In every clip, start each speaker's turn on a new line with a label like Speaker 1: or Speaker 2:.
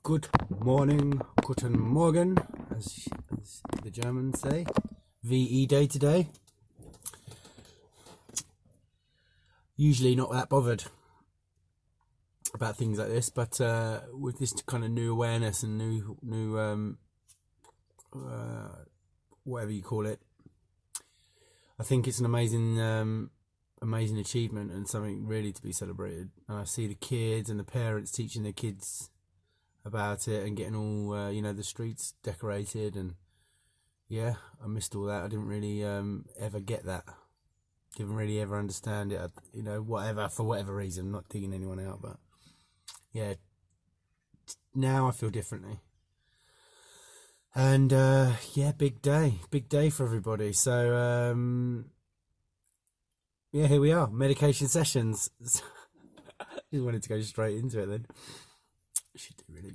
Speaker 1: Good morning, guten Morgen, as the Germans say. VE Day today. Usually not that bothered about things like this, but with this kind of new awareness and new whatever you call it, I think it's an amazing achievement and something really to be celebrated. And I see the kids and the parents teaching their kids about it and getting all the streets decorated, and yeah, I missed all that. I didn't really ever get that. Didn't really ever understand it. Whatever, for whatever reason. I'm not digging anyone out, but yeah, now I feel differently. And yeah, big day for everybody. So yeah, here we are, medication sessions. Just wanted to go straight into it then. Should do really.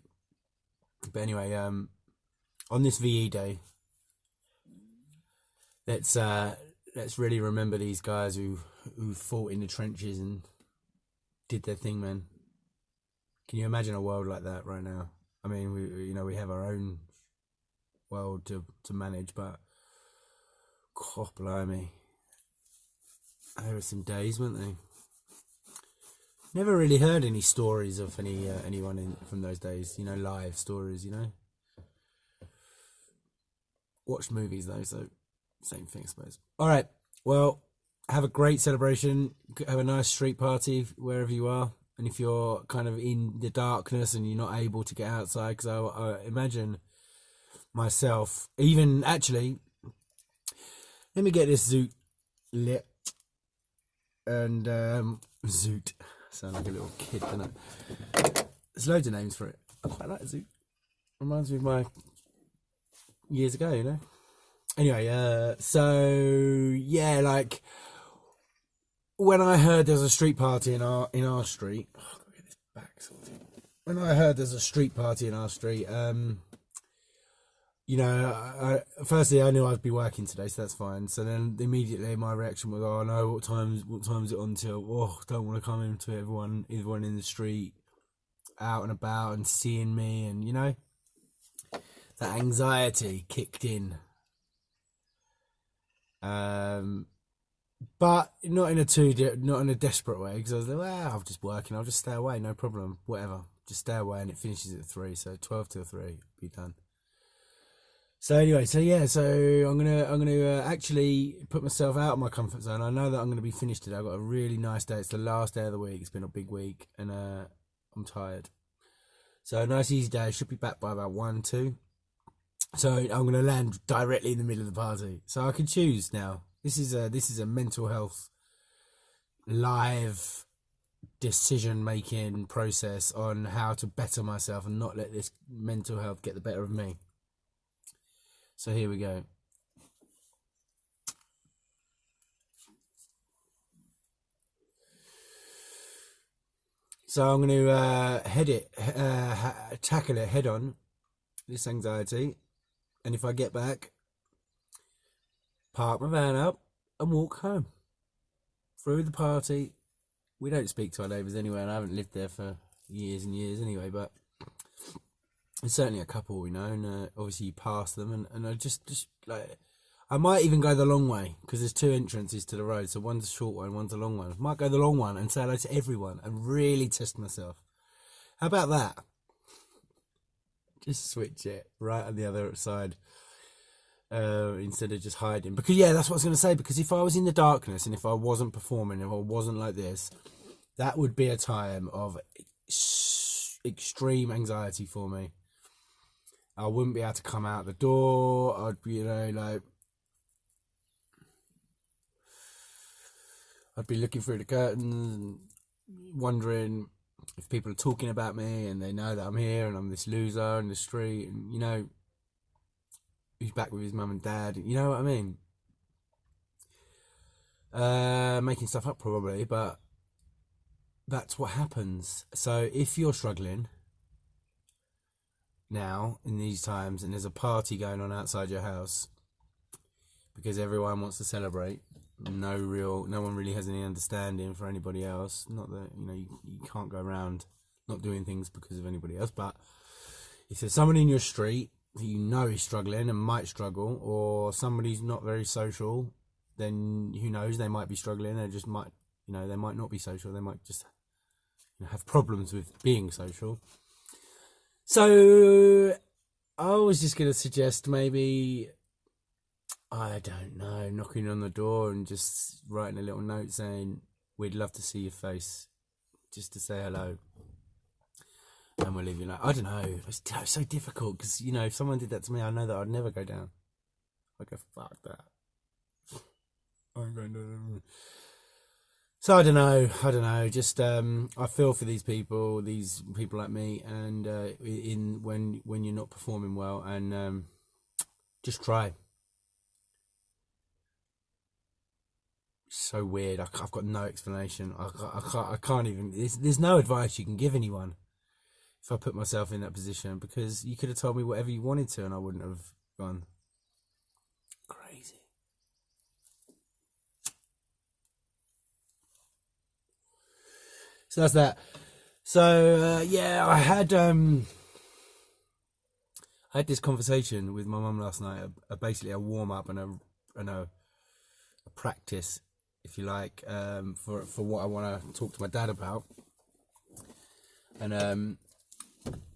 Speaker 1: But anyway, on this VE Day, let's really remember these guys who fought in the trenches and did their thing, man. Can you imagine a world like that right now? I mean, we have our own world to manage, but God blimey, there were some days, weren't they? Never really heard any stories of anyone from those days, live stories, Watched movies though, so same thing, I suppose. All right, well, have a great celebration. Have a nice street party wherever you are. And if you're kind of in the darkness and you're not able to get outside, because I imagine myself, even actually, let me get this zoot lit. And zoot. Sound like a little kid, doesn't it? There's loads of names for it. I quite like Zoot. Reminds me of my years ago, Anyway, so yeah, like when I heard there's a street party in our street. Oh, I've got to get this back sorted. When I heard there's a street party in our street, firstly I knew I'd be working today, so that's fine. So then immediately my reaction was, oh no, what time's it on till? Oh, don't want to come into everyone in the street, out and about and seeing me, and that anxiety kicked in. But not in a desperate way, because I was like, well, I'm just working, I'll just stay away, no problem, whatever, just stay away, and it finishes at 3, so 12 till 3, be done. So anyway, so I'm gonna actually put myself out of my comfort zone. I know that I'm gonna be finished today. I've got a really nice day. It's the last day of the week. It's been a big week, and I'm tired. So a nice easy day. I should be back by about 1, 2. So I'm gonna land directly in the middle of the party. So I can choose now. This is a mental health live decision making process on how to better myself and not let this mental health get the better of me. So here we go. So I'm going to tackle it head on, this anxiety. And if I get back, park my van up and walk home. Through the party. We don't speak to our neighbours anyway, and I haven't lived there for years and years anyway, but there's certainly a couple we know, and obviously you pass them, and I just like, I might even go the long way, because there's 2 entrances to the road, so one's a short one, one's a long one. I might go the long one and say hello to everyone and really test myself. How about that? Just switch it right on the other side, instead of just hiding. Because yeah, that's what I was going to say, because if I was in the darkness and if I wasn't performing, if I wasn't like this, that would be a time of extreme anxiety for me. I wouldn't be able to come out the door. I'd be, I'd be looking through the curtains and wondering if people are talking about me and they know that I'm here and I'm this loser in the street, and who's back with his mum and dad. You know what I mean? Making stuff up probably, but that's what happens. So if you're struggling now in these times and there's a party going on outside your house because everyone wants to celebrate, no one really has any understanding for anybody else. Not that you can't go around not doing things because of anybody else, but if there's someone in your street that you know is struggling and might struggle, or somebody's not very social, then who knows, they might be struggling. They just might, they might not be social. They might just have problems with being social. So I was just going to suggest maybe, I don't know, knocking on the door and just writing a little note saying, we'd love to see your face, just to say hello. And we'll leave you alone. I don't know. It's so difficult because, if someone did that to me, I know that I'd never go down. I'd go, fuck that. I'm going down. So I don't know. Just I feel for these people like me, and when you're not performing well, and just try. So weird. I've got no explanation. I can't even. There's no advice you can give anyone if I put myself in that position, because you could have told me whatever you wanted to, and I wouldn't have gone crazy. So that's that. So yeah, I had this conversation with my mum last night. Basically, a warm up and a practice, if you like, for what I want to talk to my dad about, and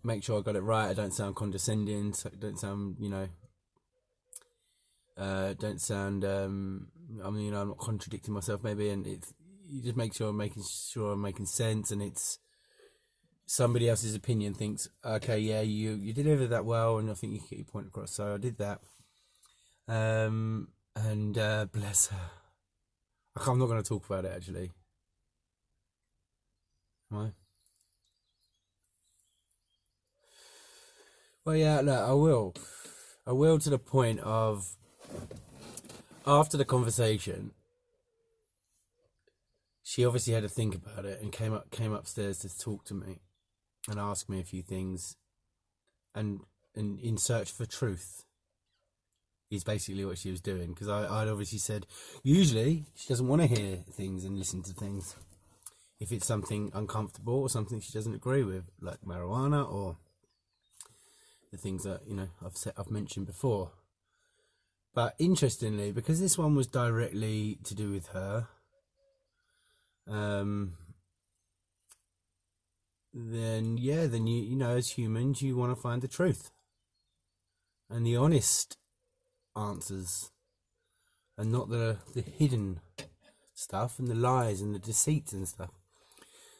Speaker 1: make sure I got it right. I don't sound condescending. Don't sound, don't sound. I'm not contradicting myself, maybe, and you just make sure I'm making sense, and it's somebody else's opinion thinks, okay, yeah, you delivered that well, and I think you can get your point across. So I did that, and bless her. I'm not going to talk about it, actually. Am I? Well, yeah, look, I will. I will, to the point of, after the conversation, she obviously had to think about it and came upstairs to talk to me and ask me a few things, and in search for truth is basically what she was doing, because I'd obviously said usually she doesn't want to hear things and listen to things if it's something uncomfortable or something she doesn't agree with, like marijuana or the things that I've mentioned before. But interestingly, because this one was directly to do with her, then you as humans, you want to find the truth and the honest answers, and not the hidden stuff and the lies and the deceits and stuff.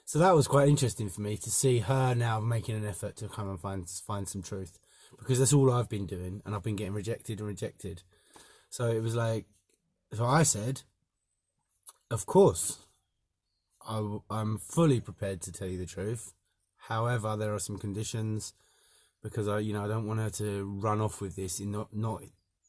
Speaker 1: So that was quite interesting for me to see her now making an effort to come and find some truth, because that's all I've been doing, and I've been getting rejected. So it was like, so I said, of course, I'm fully prepared to tell you the truth. However, there are some conditions, because I don't want her to run off with this, not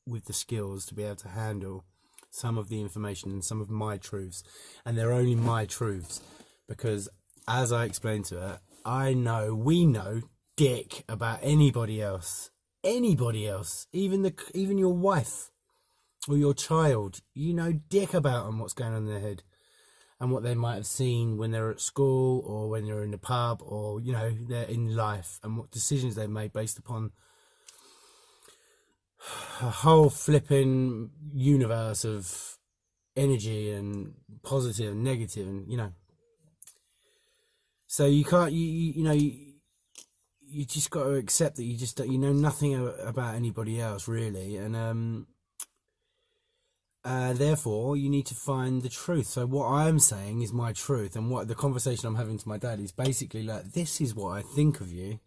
Speaker 1: with the skills to be able to handle some of the information and some of my truths, and they're only my truths, because as I explained to her, we know dick about anybody else, even your wife or your child. You know dick about them, what's going on in their head, and what they might have seen when they're at school, or when they're in the pub, or they're in life, and what decisions they've made based upon a whole flipping universe of energy and positive and negative, and so you can't you just got to accept that you know nothing about anybody else, really, and therefore you need to find the truth. So what I'm saying is my truth, and what the conversation I'm having to my dad is basically like, this is what I think of you,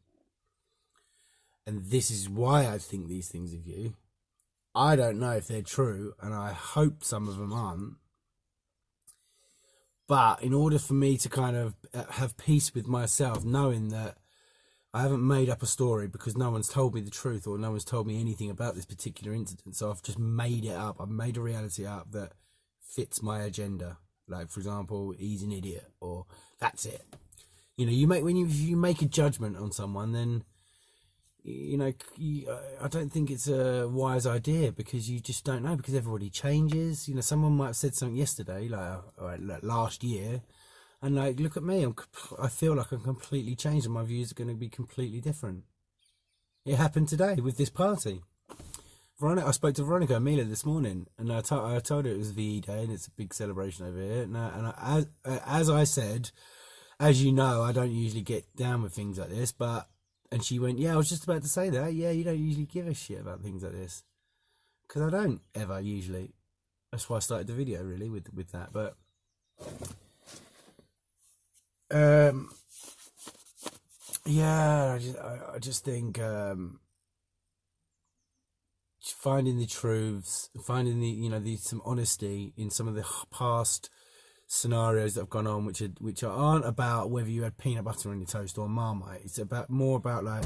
Speaker 1: and this is why I think these things of you. I don't know if they're true, and I hope some of them aren't. But in order for me to kind of have peace with myself, knowing that I haven't made up a story because no one's told me the truth, or no one's told me anything about this particular incident, so I've just made it up. I've made a reality up that fits my agenda. Like, for example, he's an idiot, or that's it. When you make a judgment on someone, then I don't think it's a wise idea, because you just don't know, because everybody changes. Someone might have said something yesterday, like last year, and look at me, I feel like I'm completely changed, and my views are going to be completely different. It happened today with this party. Veronica, I spoke to Veronica Mila this morning, and I told her it was VE Day and it's a big celebration over here. As I said, as you know, I don't usually get down with things like this, and she went, yeah, I was just about to say that. Yeah, you don't usually give a shit about things like this, because I don't ever usually. That's why I started the video really with that. But yeah, I just think finding the truths, finding some honesty in some of the past scenarios that have gone on, which aren't about whether you had peanut butter on your toast or Marmite. It's more about like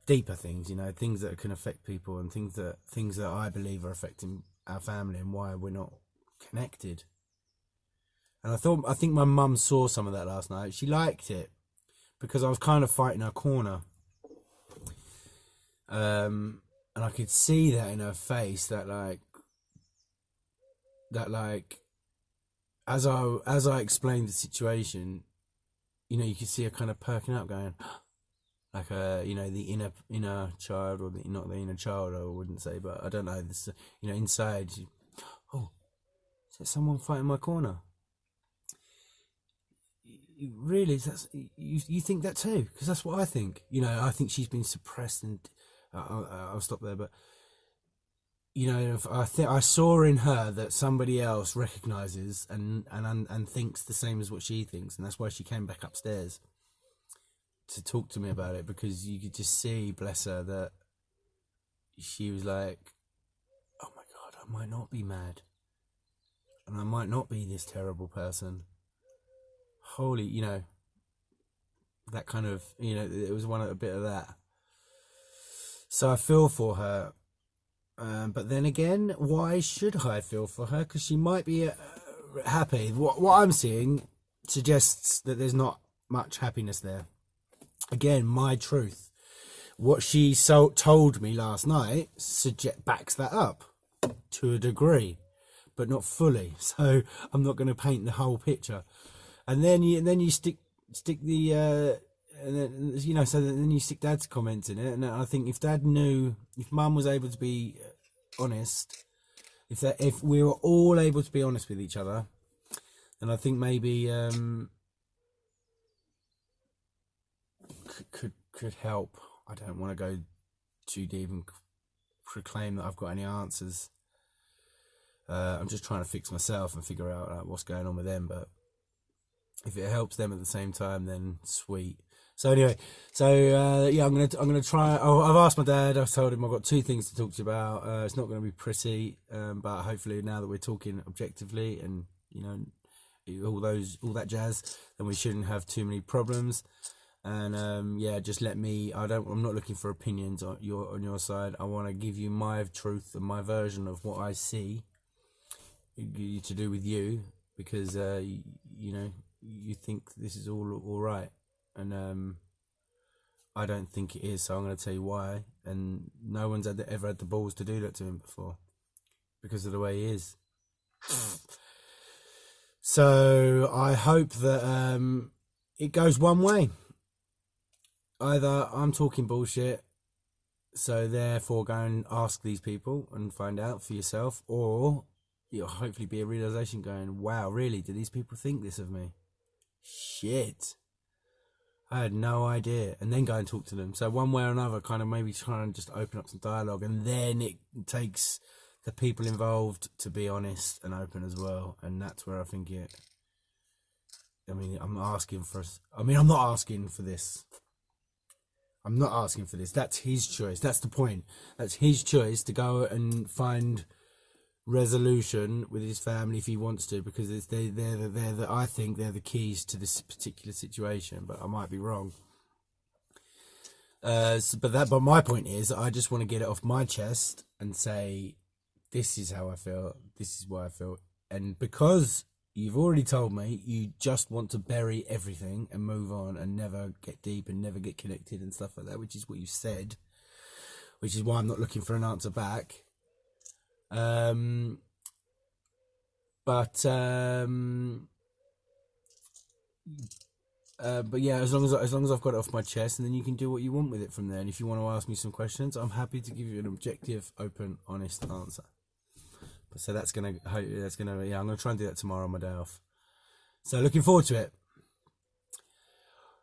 Speaker 1: deeper things, things that can affect people, and things that I believe are affecting our family and why we're not connected. And I think my mum saw some of that last night. She liked it because I was kind of fighting her corner. And I could see that in her face, that as I explained the situation, you could see her kind of perking up, going like the inner child, or not the inner child, I wouldn't say, but I don't know, this inside, oh, is there someone fighting my corner? Really, you think that too? Because that's what I think. I think she's been suppressed, and I'll stop there. But I saw in her that somebody else recognizes and thinks the same as what she thinks, and that's why she came back upstairs to talk to me about it, because you could just see, bless her, that she was like, oh my God, I might not be mad, and I might not be this terrible person. Holy, that kind of, it was a bit of that. So I feel for her. But then again, why should I feel for her? Because she might be happy. What I'm seeing suggests that there's not much happiness there. Again, my truth. What she told me last night backs that up to a degree, but not fully. So I'm not going to paint the whole picture. And then you stick the and then so then you stick Dad's comments in it. And I think if Mum was able to be honest, if we were all able to be honest with each other, then I think maybe could help. I don't want to go too deep and proclaim that I've got any answers. I'm just trying to fix myself and figure out what's going on with them. But if it helps them at the same time, then sweet. So anyway, yeah, I'm gonna try. I've asked my dad. I've told him I've got 2 things to talk to you about. It's not going to be pretty, but hopefully now that we're talking objectively and all that jazz, then we shouldn't have too many problems. And yeah, just let me. I'm not looking for opinions on your side. I want to give you my truth and my version of what I see to do with you, because you think this is all right, and I don't think it is. So I'm going to tell you why. And no one's ever had the balls to do that to him before, because of the way he is. So I hope that it goes one way. Either I'm talking bullshit, so therefore go and ask these people and find out for yourself, or you'll hopefully be a realization going, wow, really, do these people think this of me? Shit, I had no idea. And then go and talk to them. So one way or another, kind of maybe try and just open up some dialogue, and then it takes the people involved to be honest and open as well. And that's where I think I'm not asking for this. I'm not asking for this. That's his choice. That's the point. That's his choice to go and find resolution with his family if he wants to, because I think they're the keys to this particular situation, but I might be wrong. But my point is, I just want to get it off my chest and say, this is how I feel. This is why I feel. And because you've already told me you just want to bury everything and move on and never get deep and never get connected and stuff like that, which is what you said, which is why I'm not looking for an answer back. But yeah, as long as I've got it off my chest, and then you can do what you want with it from there. And if you want to ask me some questions, I'm happy to give you an objective, open, honest answer. So I'm gonna try and do that tomorrow on my day off. So looking forward to it.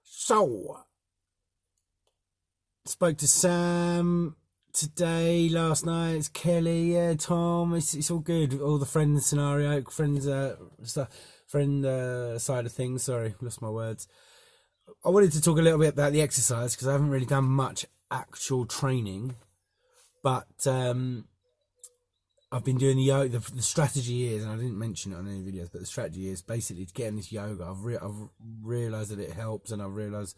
Speaker 1: So spoke to Sam today, last night. It's Kelly, yeah, Tom. It's all good. All the friend scenario, friend side of things. Sorry, lost my words. I wanted to talk a little bit about the exercise because I haven't really done much actual training, but I've been doing the yoga. The strategy is, and I didn't mention it on any videos, but the strategy is basically to get in this yoga. I've realised that it helps, and I've realised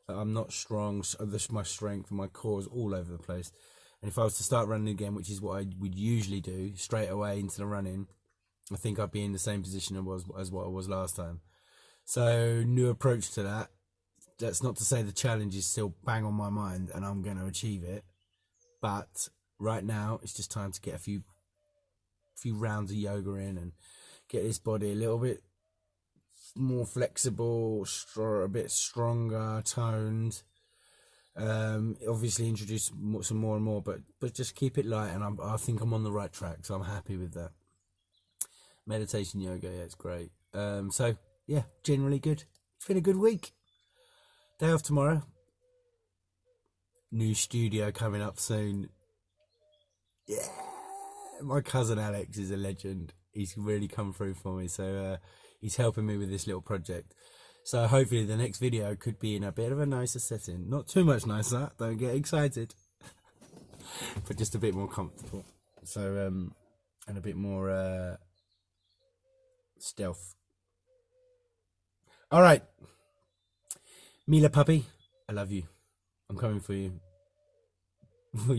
Speaker 1: that I'm not strong. So my strength and my core is all over the place. And if I was to start running again, which is what I would usually do, straight away into the running, I think I'd be in the same position as what I was last time. So new approach to that. That's not to say the challenge is still bang on my mind and I'm going to achieve it. But right now, it's just time to get a few rounds of yoga in and get this body a little bit more flexible, a bit stronger, toned. Obviously introduce some more and more, but just keep it light, and I think I'm on the right track, so I'm happy with that. Meditation yoga, yeah, it's great. So yeah, generally good. It's been a good week. Day off tomorrow. New studio coming up soon. Yeah, my cousin Alex is a legend. He's really come through for me, so he's helping me with this little project. So hopefully the next video could be in a bit of a nicer setting. Not too much nicer, don't get excited. But just a bit more comfortable. So, and a bit more stealth. All right. Mila puppy, I love you. I'm coming for you.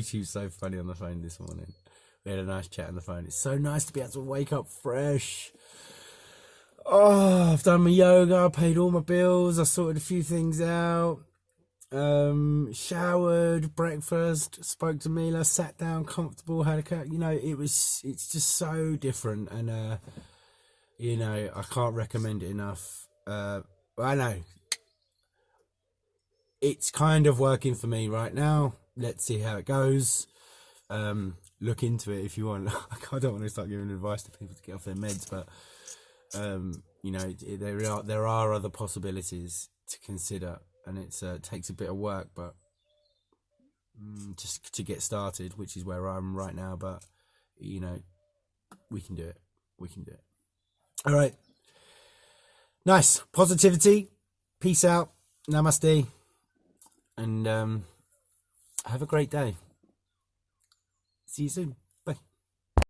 Speaker 1: She was so funny on the phone this morning. We had a nice chat on the phone. It's so nice to be able to wake up fresh. Oh, I've done my yoga, I paid all my bills, I sorted a few things out, showered, breakfast, spoke to Mila, sat down comfortable, had a cut. It's just so different, and I can't recommend it enough. I know it's kind of working for me right now. Let's see how it goes. Look into it if you want. I don't want to start giving advice to people to get off their meds, but there are other possibilities to consider, and it takes a bit of work, but just to get started, which is where I'm right now. But we can do it. All right, nice positivity. Peace out. Namaste, and have a great day. See you soon.